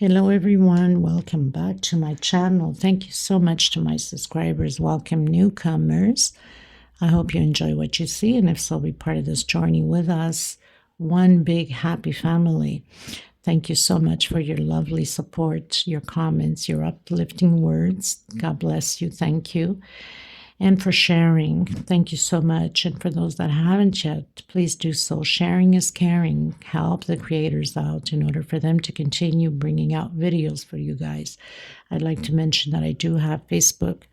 Hello everyone, welcome back to my channel. Thank you so much to my subscribers. Welcome newcomers. I hope you enjoy what you see, and if so, be part of this journey with us. One big happy family. Thank you so much for your lovely support, your comments, your uplifting words. God bless you. Thank you. And for sharing, thank you so much. And for those that haven't yet, please do so. Sharing is caring. Help the creators out in order for them to continue bringing out videos for you guys. I'd like to mention that I do have Facebook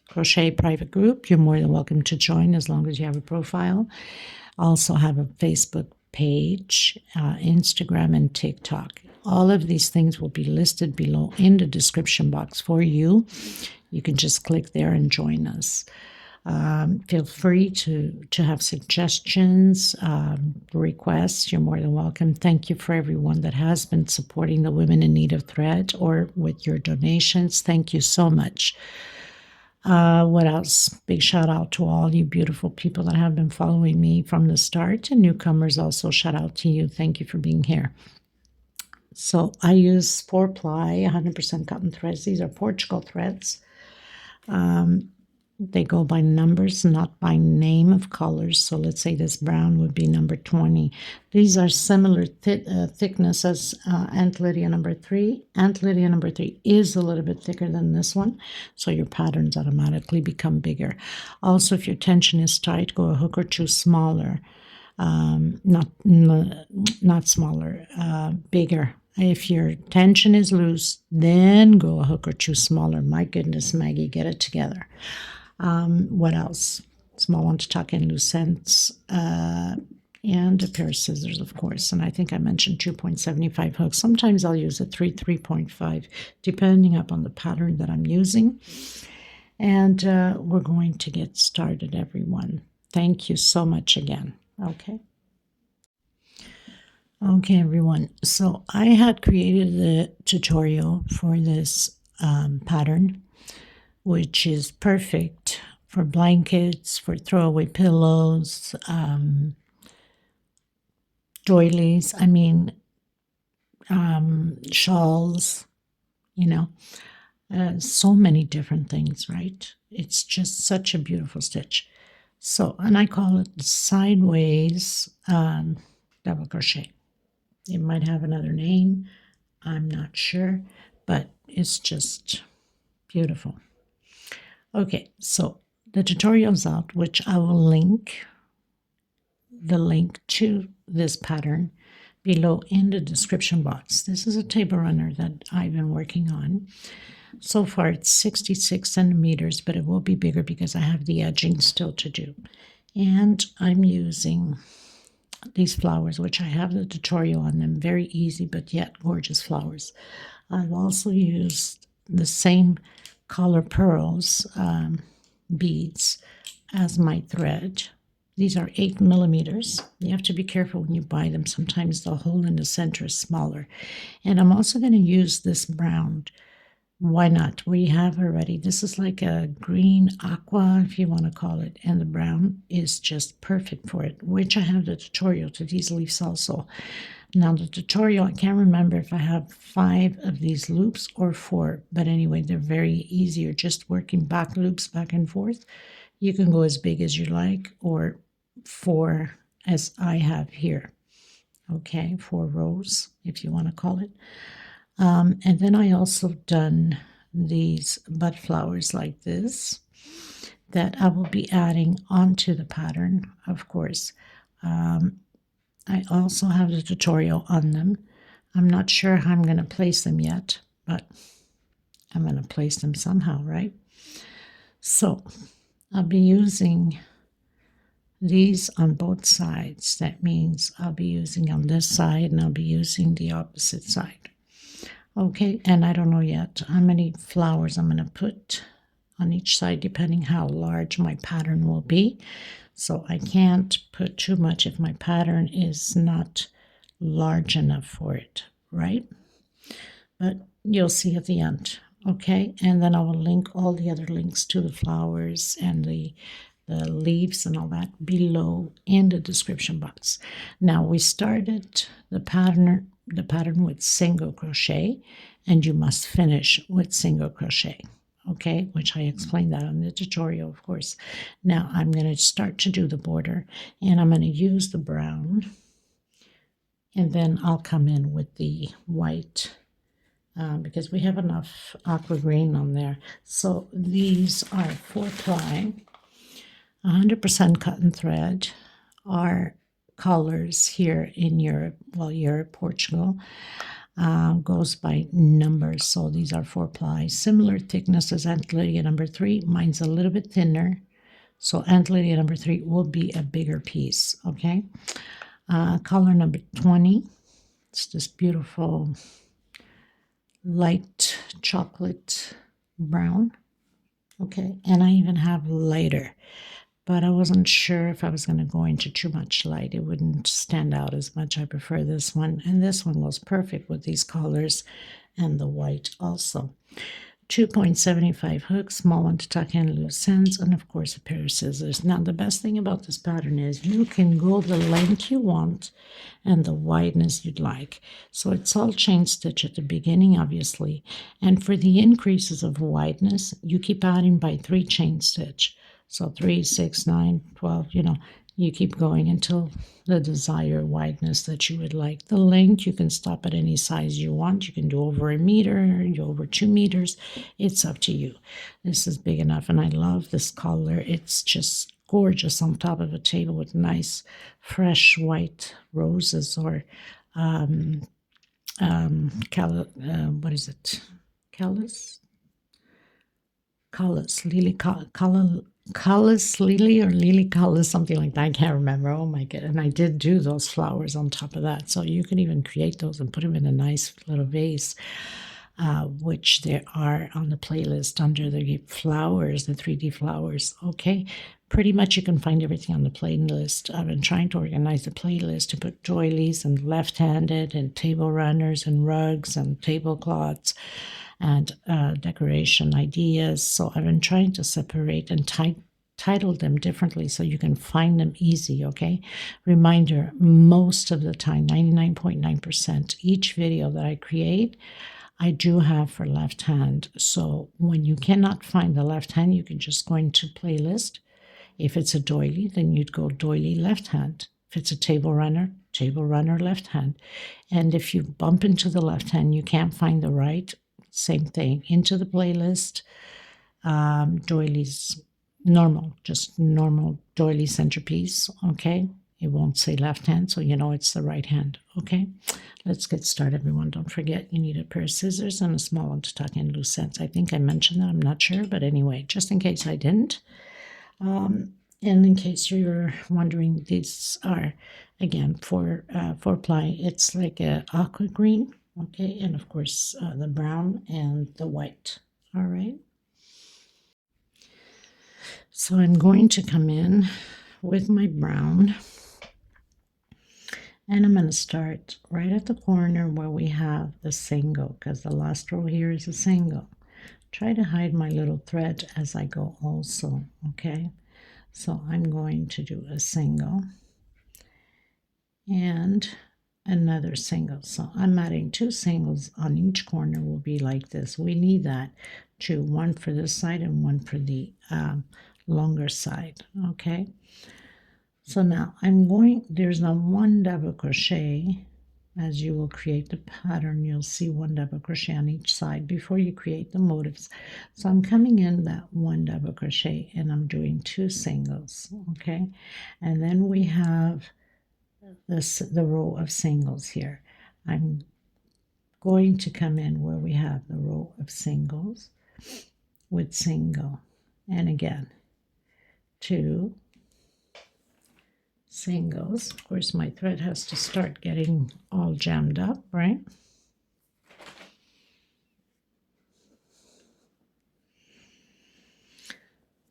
Crochet private group. You're more than welcome to join as long as you have a profile. I also have a Facebook page, Instagram, and TikTok. All of these things will be listed below in the description box for you. You can just click there and join us. Feel free to have suggestions, requests. You're more than welcome. Thank you for everyone that has been supporting the Women in Need of Thread or with your donations. Thank you so much. What else? Big shout out to all you beautiful people that have been following me from the start, and newcomers also, shout out to you. Thank you for being here. So I use 4-ply 100% cotton threads. These are Portugal threads. They go by numbers, not by name of colors. So let's say this brown would be number 20. These are similar thickness as Aunt Lydia number 3. Aunt Lydia number 3 is a little bit thicker than this one, so your patterns automatically become bigger. Also, if your tension is tight, go a hook or two smaller. Not smaller, bigger. If your tension is loose, then go a hook or two smaller. My goodness, Maggie, get it together. What else? Small one to tuck in, loose ends, and a pair of scissors, of course. And I think I mentioned 2.75 hooks. Sometimes I'll use a 3.5, depending upon the pattern that I'm using. And we're going to get started, everyone. Thank you so much again. Okay, everyone. So I had created the tutorial for this pattern, which is perfect for blankets, for throwaway pillows, doilies, shawls, so many different things, right? It's just such a beautiful stitch. So, and I call it sideways double crochet. It might have another name, I'm not sure, but it's just beautiful. Okay, so the tutorial's out, which I will link the link to this pattern below in the description box. This is a table runner that I've been working on. So far it's 66 centimeters, but it will be bigger because I have the edging still to do. And I'm using these flowers, which I have the tutorial on them, very easy but yet gorgeous flowers. I've also used the same color pearls beads as my thread. These are 8 millimeters. You have to be careful when you buy them. Sometimes the hole in the center is smaller. And I'm also going to use this brown. Why not? We have already, this is like a green aqua, if you want to call it, and the brown is just perfect for it, which I have the tutorial to these leaves also. Now the tutorial, I can't remember if I have 5 of these loops or 4, but anyway, they're very easy. You're just working back loops back and forth. You can go as big as you like, or 4 as I have here. Okay, 4 rows, if you want to call it. And then I also done these bud flowers like this that I will be adding onto the pattern, of course. I also have the tutorial on them. I'm not sure how I'm going to place them yet, but I'm going to place them somehow, right? So I'll be using these on both sides. That means I'll be using on this side and I'll be using the opposite side. Okay, and I don't know yet how many flowers I'm going to put on each side, depending how large my pattern will be. So I can't put too much if my pattern is not large enough for it, right? But you'll see at the end, okay? And then I will link all the other links to the flowers and the leaves and all that below in the description box. Now we started the pattern with single crochet, and you must finish with single crochet. Okay, which I explained that on the tutorial, of course. Now I'm going to start to do the border, and I'm going to use the brown, and then I'll come in with the white because we have enough aqua green on there. So these are 4-ply, 100% cotton thread. Our colors here in Europe, well, Europe, Portugal, goes by numbers. So these are 4-ply, similar thickness as Aunt Lydia number 3. Mine's a little bit thinner. So Aunt Lydia number 3 will be a bigger piece, okay? Color number 20. It's this beautiful light chocolate brown, okay? And I even have lighter, but I wasn't sure if I was going to go into too much light. It wouldn't stand out as much. I prefer this one, and this one was perfect with these colors and the white also. 2.75 hooks, small one to tuck in loose ends, and of course a pair of scissors. Now the best thing about this pattern is you can go the length you want and the wideness you'd like. So it's all chain stitch at the beginning, obviously, and for the increases of wideness you keep adding by 3 chain stitch. So 3, 6, 9, 12, you keep going until the desired wideness that you would like. The length, you can stop at any size you want. You can do over 1 meter, you over 2 meters. It's up to you. This is big enough, and I love this color. It's just gorgeous on top of a table with nice, fresh white roses or what is it? Callus lily or lily callus, something like that. I can't remember. Oh my god! And I did do those flowers on top of that, so you can even create those and put them in a nice little vase, which there are on the playlist under the flowers, the 3D flowers. Okay, pretty much you can find everything on the playlist. I've been trying to organize the playlist to put doilies and left-handed and table runners and rugs and tablecloths and decoration ideas. So I've been trying to separate and title them differently so you can find them easy, okay? Reminder, most of the time, 99.9%, each video that I create, I do have for left hand. So when you cannot find the left hand, you can just go into playlist. If it's a doily, then you'd go doily left hand. If it's a table runner left hand. And if you bump into the left hand, you can't find the right, same thing, into the playlist. Doilies, just normal doily centerpiece, okay? It won't say left hand, so you know it's the right hand, okay? Let's get started, everyone. Don't forget, you need a pair of scissors and a small one to tuck in loose ends. I think I mentioned that, I'm not sure, but anyway, just in case I didn't. And in case you're wondering, these are, again, 4-ply. It's like a aqua green, okay, and of course the brown and the white. All right, so I'm going to come in with my brown, and I'm going to start right at the corner where we have the single, because the last row here is a single. Try to hide my little thread as I go also, okay? So I'm going to do a single and another single. So I'm adding 2 singles on each corner will be like this. We need that too, one for this side and one for the longer side, okay? So now there's a 1 double crochet. As you will create the pattern, you'll see 1 double crochet on each side before you create the motifs. So I'm coming in that 1 double crochet and I'm doing 2 singles, okay? And then we have the row of singles here. I'm going to come in where we have the row of singles with single, and again 2 singles. Of course, my thread has to start getting all jammed up, right?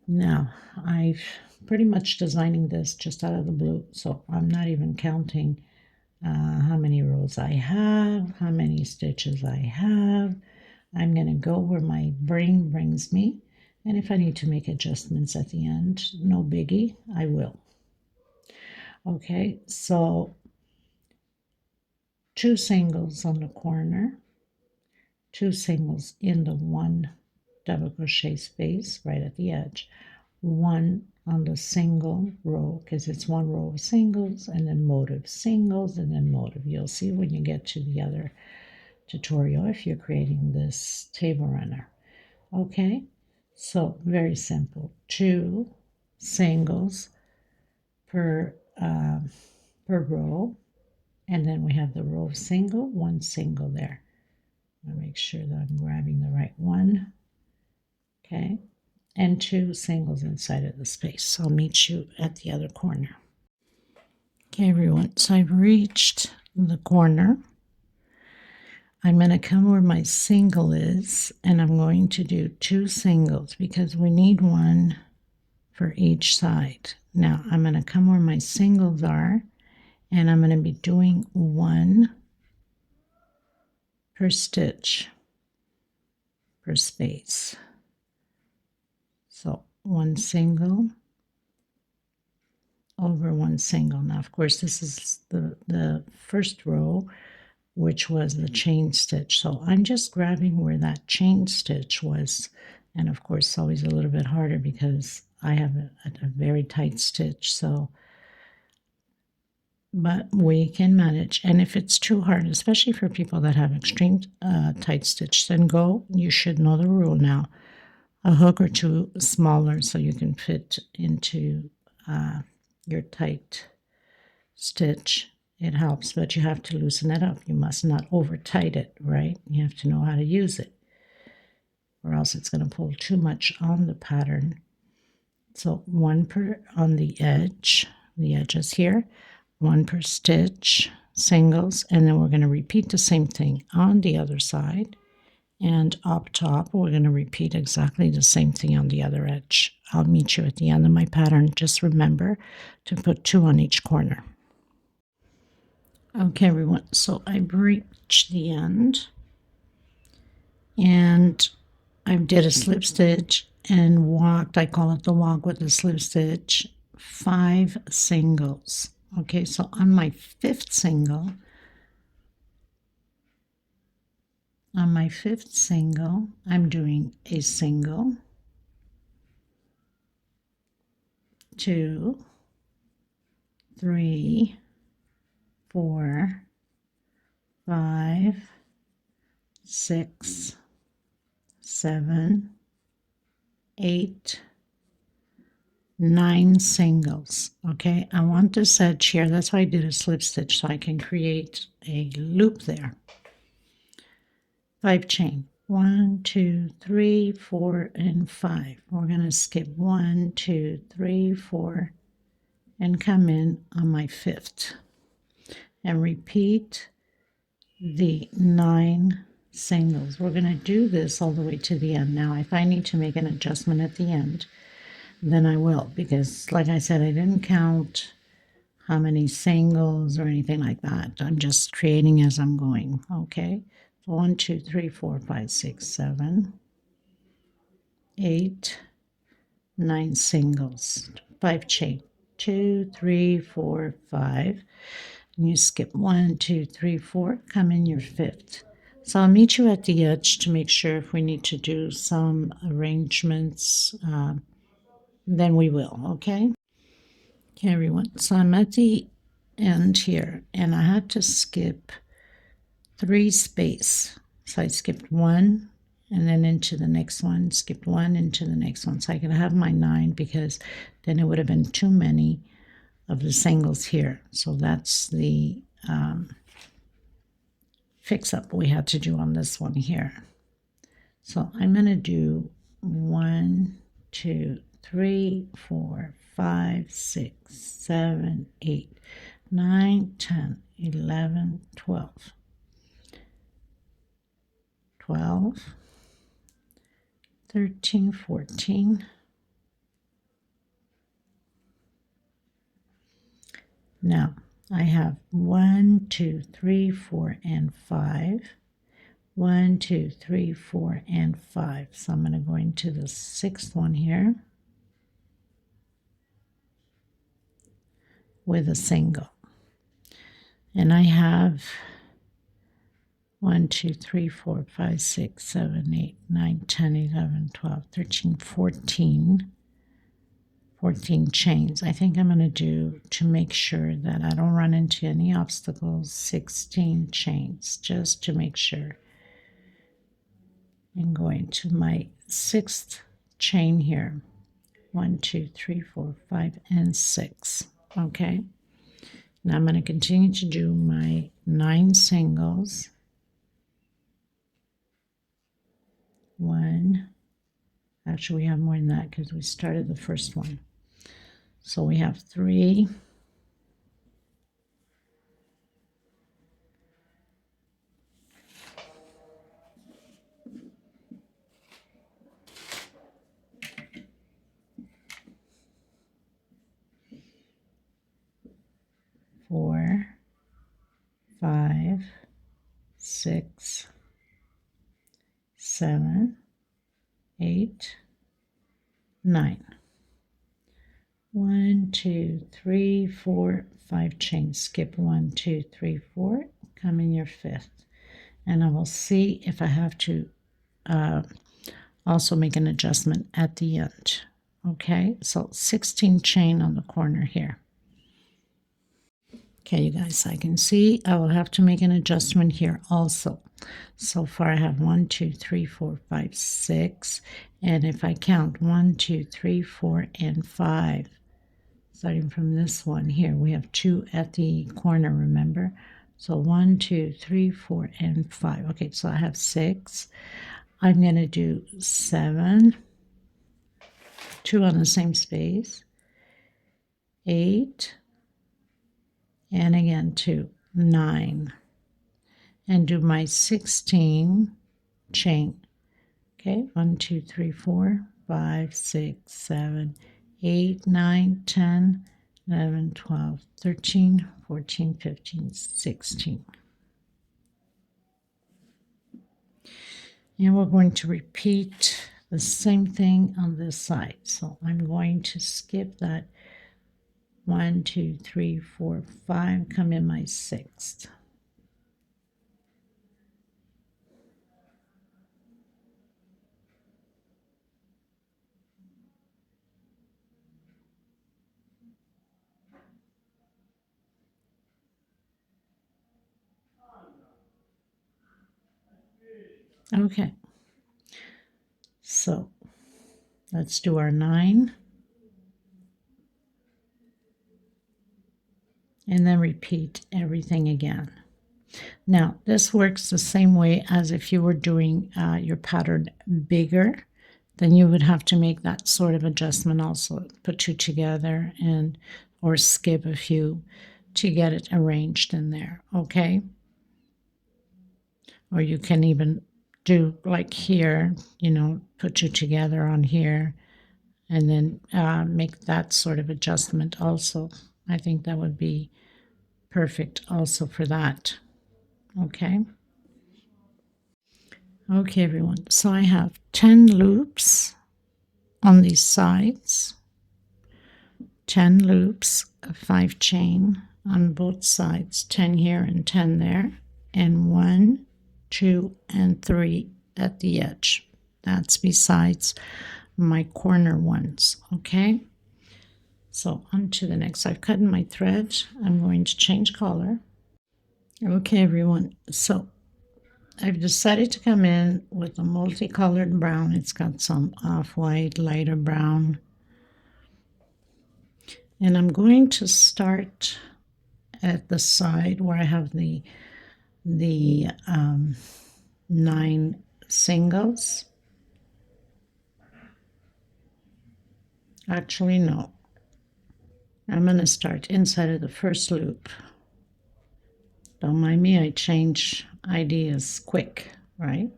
Now, I've pretty much designing this just out of the blue, so I'm not even counting how many rows I have, how many stitches I have. I'm going to go where my brain brings me, and if I need to make adjustments at the end, no biggie, I will. Okay, so 2 singles on the corner, 2 singles in the 1 double crochet space right at the edge, 1 on the single row, because it's 1 row of singles, and then motive singles, and then motive. You'll see when you get to the other tutorial if you're creating this table runner. Okay, so very simple. 2 singles per row, and then we have the row of single, 1 single there. I'll make sure that I'm grabbing the right one. Okay, and 2 singles inside of the space. So I'll meet you at the other corner. Okay, everyone, so I've reached the corner. I'm going to come where my single is, and I'm going to do 2 singles because we need 1 for each side. Now I'm going to come where my singles are, and I'm going to be doing 1 per stitch per space. So 1 single over 1 single. Now, of course, this is the first row, which was the chain stitch. So I'm just grabbing where that chain stitch was. And of course, it's always a little bit harder because I have a very tight stitch. So, but we can manage. And if it's too hard, especially for people that have extreme tight stitch, then go. You should know the rule now. A hook or 2 smaller so you can fit into your tight stitch. It helps, but you have to loosen it up. You must not over tight it, right? You have to know how to use it, or else it's going to pull too much on the pattern. So 1 per on the edges here, 1 per stitch, singles, and then we're going to repeat the same thing on the other side. And up top, we're going to repeat exactly the same thing on the other edge. I'll meet you at the end of my pattern. Just remember to put 2 on each corner. Okay, everyone, so I've reached the end, and I did a slip stitch and walked, I call it the walk with the slip stitch, 5 singles. Okay, so on my 5th single, I'm doing a single, 2, 3, 4, 5, 6, 7, 8, 9 singles. Okay, I want this edge here. That's why I did a slip stitch, so I can create a loop there. 5 chain. 1, 2, 3, 4, and 5. We're going to skip 1, 2, 3, 4, and come in on my 5th. And repeat the 9 singles. We're going to do this all the way to the end. Now, if I need to make an adjustment at the end, then I will, because like I said, I didn't count how many singles or anything like that. I'm just creating as I'm going. Okay, 1, 2, 3, 4, 5, 6, 7, 8, 9 singles, 5 chain, 2, 3, 4, 5. And you skip 1, 2, 3, 4, come in your 5th. So I'll meet you at the edge to make sure if we need to do some arrangements, then we will, okay? Okay, everyone, so I'm at the end here, and I had to skip 3 space. So I skipped 1, and then into the next one, skipped 1 into the next one. So I can have my 9, because then it would have been too many of the singles here. So that's the fix-up we had to do on this one here. So I'm going to do 1, 2, 3, 4, 5, 6, 7, 8, 9, 10, 11, 12. 12, 13, 14. Now I have 1, 2, 3, 4, and 5. 1, 2, 3, 4, and 5. So I'm going to go into the 6th one here with a single. And I have 1, 2, 3, 4, 5, 6, 7, 8, 9, 10, 11, 12, 13, 14. 14 chains. I think I'm going to do, to make sure that I don't run into any obstacles, 16 chains, just to make sure. And going to my 6th chain here. 1, 2, 3, 4, 5, and 6. Okay. Now I'm going to continue to do my 9 singles. 1. Actually, we have more than that because we started the first one. So we have 3. 4, 5, 6, 7, 8, 9. 1, 2, 3, 4, 5 chains. Skip 1, 2, 3, 4. Come in your 5th. And I will see if I have to also make an adjustment at the end. Okay, so 16 chain on the corner here. Okay, you guys, I can see I will have to make an adjustment here also. So far I have 1, 2, 3, 4, 5, 6. And if I count 1, 2, 3, 4, and 5, starting from this one here, we have 2 at the corner, remember? So 1, 2, 3, 4, and 5. Okay, so I have 6. I'm going to do 7, 2 on the same space, 8, and again 2, 9, and do my 16 chain. Okay, 1, 2, 3, 4, 5, 6, 7, 8, 9, 10, 11, 12, 13, 14, 15, 16. And we're going to repeat the same thing on this side. So I'm going to skip that 1, 2, 3, 4, 5, come in my 6th. Okay, so let's do our 9. And then repeat everything again. Now, this works the same way as if you were doing your pattern bigger, then you would have to make that sort of adjustment also. Put 2 together and or skip a few to get it arranged in there, okay? Or you can even do like here, you know, put 2 together on here and then make that sort of adjustment also. I think that would be perfect also for that. Okay. Okay, everyone. So I have 10 loops on these sides, 10 loops, 5 chain on both sides, 10 here and 10 there, and 1, 2, and 3 at the edge. That's besides my corner ones. Okay. So on to the next. I've cut in my thread. I'm going to change color. Okay, everyone. So I've decided to come in with a multicolored brown. It's got some off-white, lighter brown. And I'm going to start at the side where I have the 9 singles. Actually, no. I'm going to start inside of the first loop. Don't mind me, I change ideas quick, right?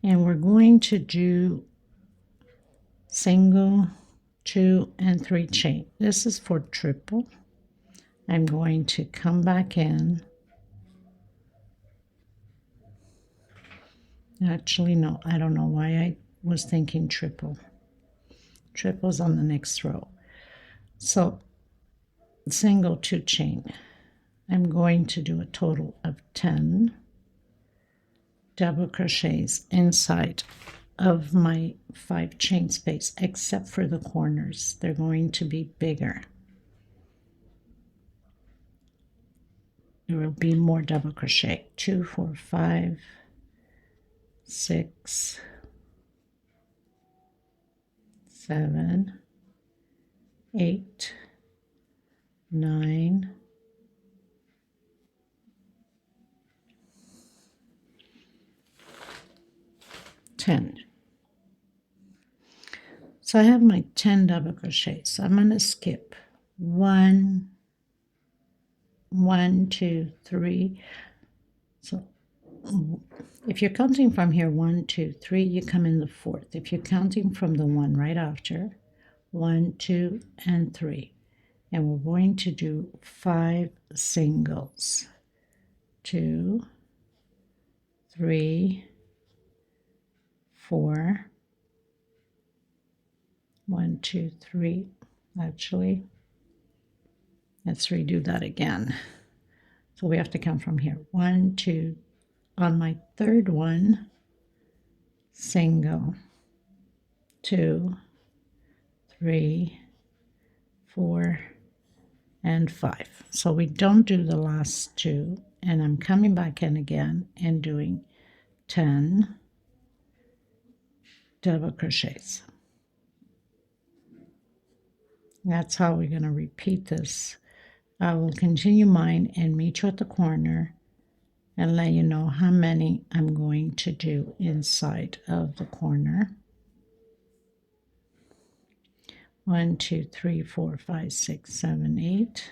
And we're going to do single, 2, and 3 chain. This is for triple. I'm going to come back in. Actually, no, I don't know why I was thinking triple. Triple's on the next row. So single, 2 chain. I'm going to do a total of 10 double crochets inside of my 5 chain space, except for the corners. They're going to be bigger. There will be more double crochet. 2, 4, 5, 6, 7, 8, 9, 10. So I have my 10 double crochets. I'm going to skip 1, 1, 2, 3. So if you're counting from here 1, 2, 3, you come in the 4th. If you're counting from the one right after, 1, 2, and 3. And we're going to do 5 singles. 2, 3, 4, 1, 2, 3. Actually, let's redo that again. So we have to count from here. 1, 2, on my third one, single. 2, 3, 4, and 5. So we don't do the last 2, and I'm coming back in again and doing 10 double crochets. That's how we're going to repeat this. I will continue mine and meet you at the corner and let you know how many I'm going to do inside of the corner. 1, 2, 3, 4, 5, 6, 7, 8.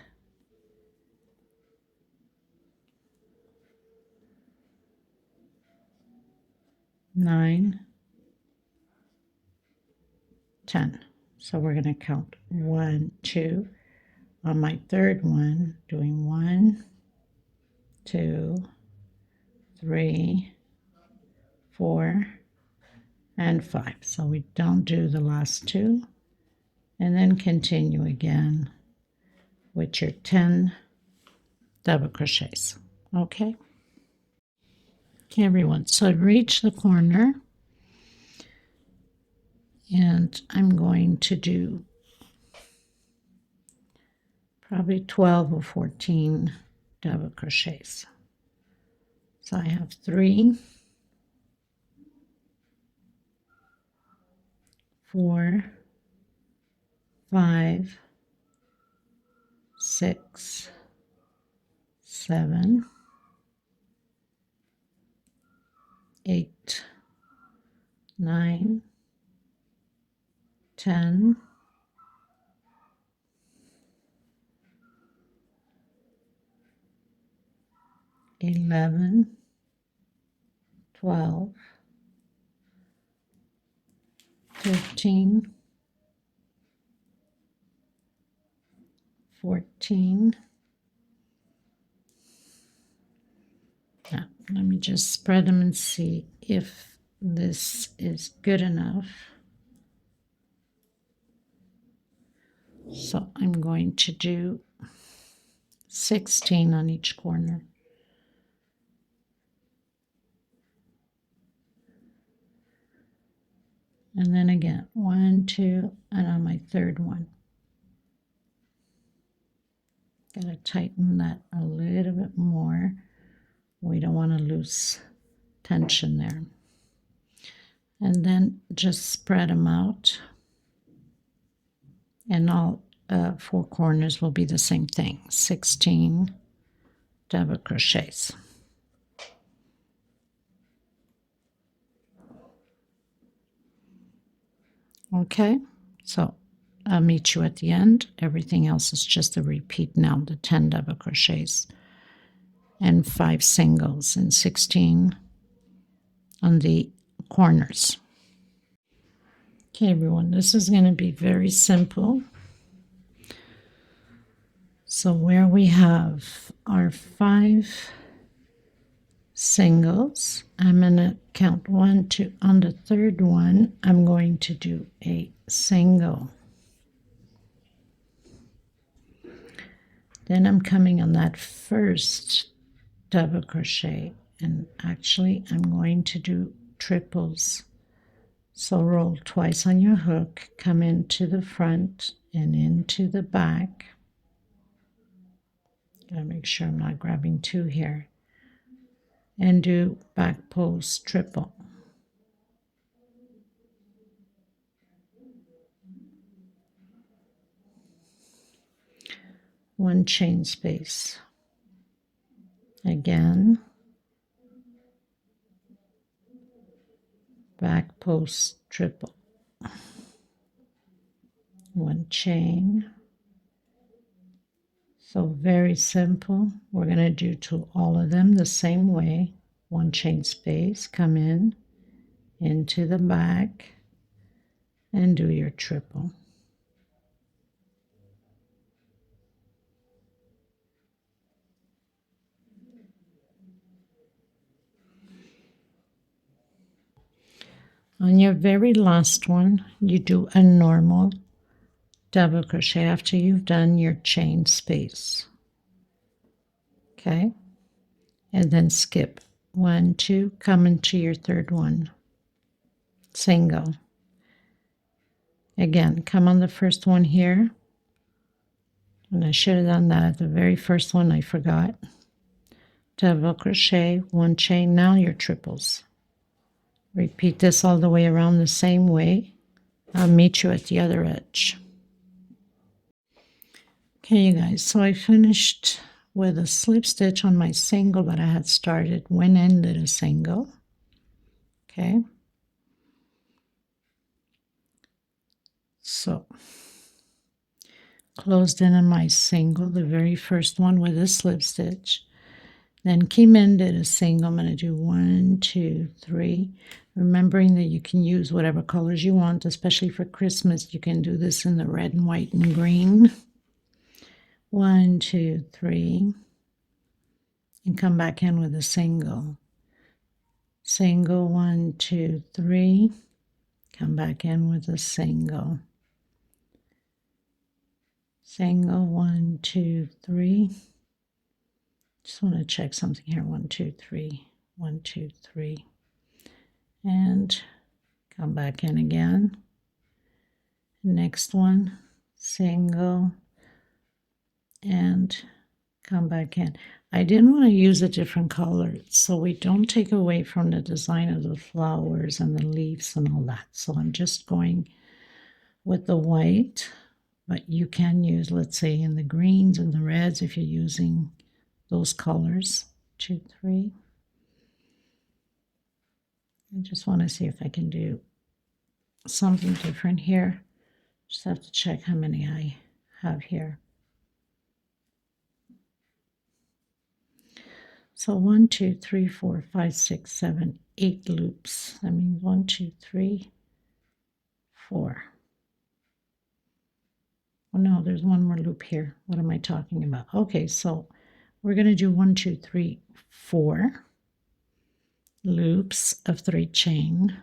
9, 10. So we're going to count 1, 2. On my third one, doing 1, 2, 3, 4, and 5. So we don't do the last 2. And then continue again with your 10 double crochets. Okay? Okay, everyone. So I've reached the corner. And I'm going to do probably 12 or 14 double crochets. So I have 3, 4, 5, 6, 7, 8, 9, 10, 11, 12, 13, 14. Now, let me just spread them and see if this is good enough. So I'm going to do 16 on each corner. And then again, 1, 2, and on my third one. Gotta tighten that a little bit more. We don't want to lose tension there. And then just spread them out. And all 4 corners will be the same thing, 16 double crochets. Okay, so I'll meet you at the end. Everything else is just a repeat now, the 10 double crochets and 5 singles and 16 on the corners. Okay, everyone, this is going to be very simple. So where we have our 5 singles, I'm going to count 1, 2. On the third one, I'm going to do a single. Then I'm coming on that first double crochet, and actually I'm going to do triples. So roll twice on your hook, come into the front and into the back. Gotta make sure I'm not grabbing two here. And do back post triple. One chain space. Again, back post triple. One chain. So very simple. We're going to do to all of them the same way. One chain space, come in, into the back, and do your triple. On your very last one, you do a normal double crochet after you've done your chain space. Okay? And then skip 1, 2, come into your third one. Single. Again, come on the first one here. And I should have done that at the very first one, I forgot. Double crochet, one chain, now your triples. Repeat this all the way around the same way. I'll meet you at the other edge. Okay, you guys, so I finished with a slip stitch on my single that I had started, went in, did a single. Okay. So, closed in on my single, the very first one with a slip stitch. Then came in, did a single. I'm going to do 1, 2, 3. Remembering that you can use whatever colors you want, especially for Christmas. You can do this in the red and white and green. 1, 2, 3. And come back in with a single. Single, 1, 2, 3. Come back in with a single. Single, 1, 2, 3. Just want to check something here. 1, 2, 3. 1, 2, 3. And come back in again. Next one, single, and come back in. I didn't want to use a different color, so we don't take away from the design of the flowers and the leaves and all that. So I'm just going with the white, but you can use, let's say, in the greens and the reds if you're using those colors. 2, 3. I just want to see if I can do something different here. Just have to check how many I have here. So 1, 2, 3, 4, 5, 6, 7, 8 loops. That means 1, 2, 3, 4. Oh no, there's one more loop here. What am I talking about? Okay, so we're going to do 1, 2, 3, 4 loops of 3 chain.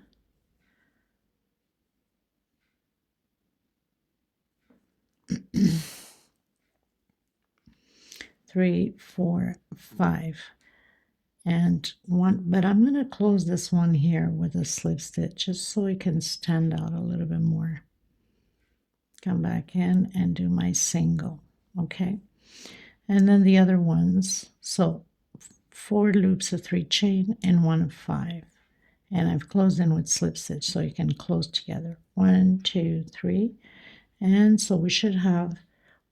Three, 4, 5, and 1. But I'm going to close this one here with a slip stitch just so it can stand out a little bit more. Come back in and do my single. Okay, and then the other ones. So 4 loops of 3 chain and 1 of 5, and I've closed in with slip stitch so you can close together. 1, 2, 3, and so we should have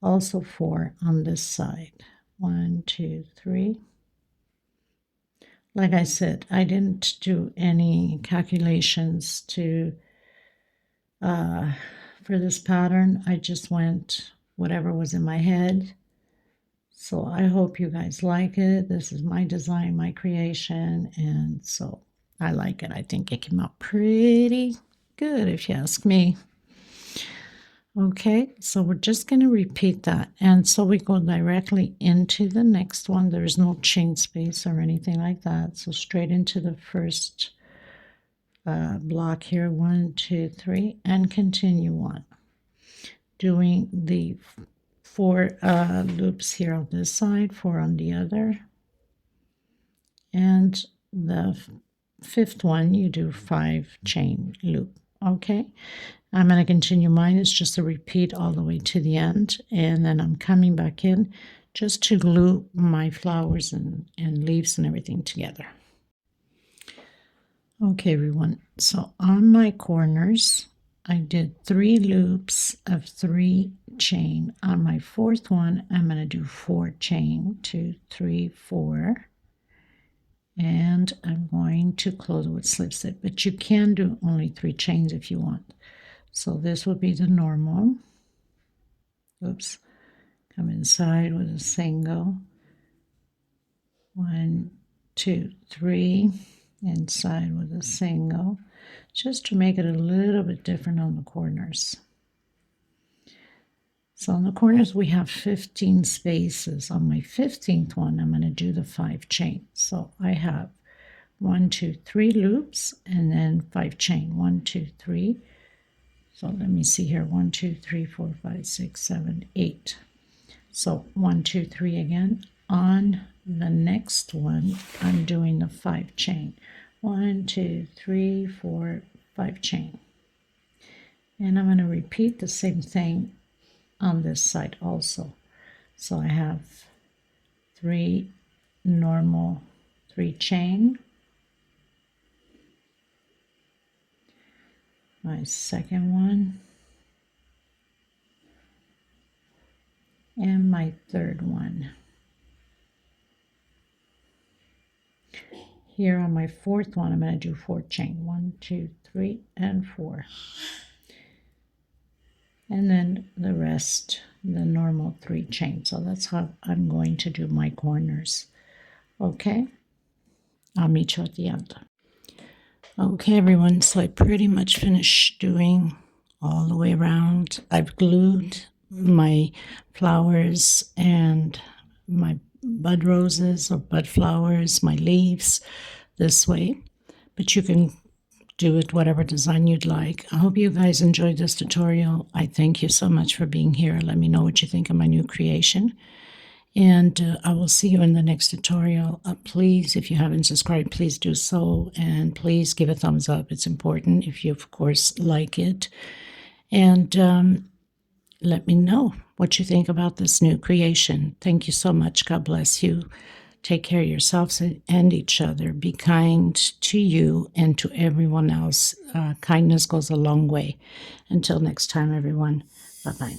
also 4 on this side. 1, 2, 3. Like I said, I didn't do any calculations to for this pattern. I just went whatever was in my head. So I hope you guys like it. This is my design, my creation, and so I like it. I think it came out pretty good if you ask me. Okay, so we're just going to repeat that. And so we go directly into the next one. There's no chain space or anything like that. So straight into the first block here. 1, 2, 3, and continue on. Doing the 4 loops here on this side, 4 on the other, and the 5th one you do 5 chain loop. Okay, I'm going to continue mine. It's just a repeat all the way to the end, and then I'm coming back in just to glue my flowers and leaves and everything together. Okay everyone, so on my corners I did 3 loops of 3 chain. On my 4th one I'm going to do 4 chain, 2, 3, 4, and I'm going to close with slip stitch, but you can do only 3 chains if you want. So this will be the normal. Oops, come inside with a single, 1, 2, 3, inside with a single, just to make it a little bit different on the corners. So on the corners we have 15 spaces. On my 15th one I'm going to do the 5 chain. So I have 1, 2, 3 loops and then 5 chain. 1, 2, 3. So let me see here. 1, 2, 3, 4, 5, 6, 7, 8. So 1, 2, 3 again. On the next one I'm doing the 5 chain. 1, 2, 3, 4, 5 chain. And I'm going to repeat the same thing on this side also. So I have 3 normal 3 chain, my second one, and my third one. Here on my 4th one I'm going to do 4 chain, 1, 2, 3, and 4. And then the rest, the normal 3 chain. So that's how I'm going to do my corners. Okay, I'll meet you at the end. Okay everyone, so I pretty much finished doing all the way around. I've glued my flowers and my bud roses or bud flowers, my leaves this way, but you can do it whatever design you'd like. I hope you guys enjoyed this tutorial. I thank you so much for being here. Let me know what you think of my new creation, and I will see you in the next tutorial. Please, if you haven't subscribed, please do so, and please give a thumbs up. It's important if you of course like it, and let me know what you think about this new creation. Thank you so much. God bless you. Take care of yourselves and each other. Be kind to you and to everyone else. Kindness goes a long way. Until next time, everyone. Bye-bye.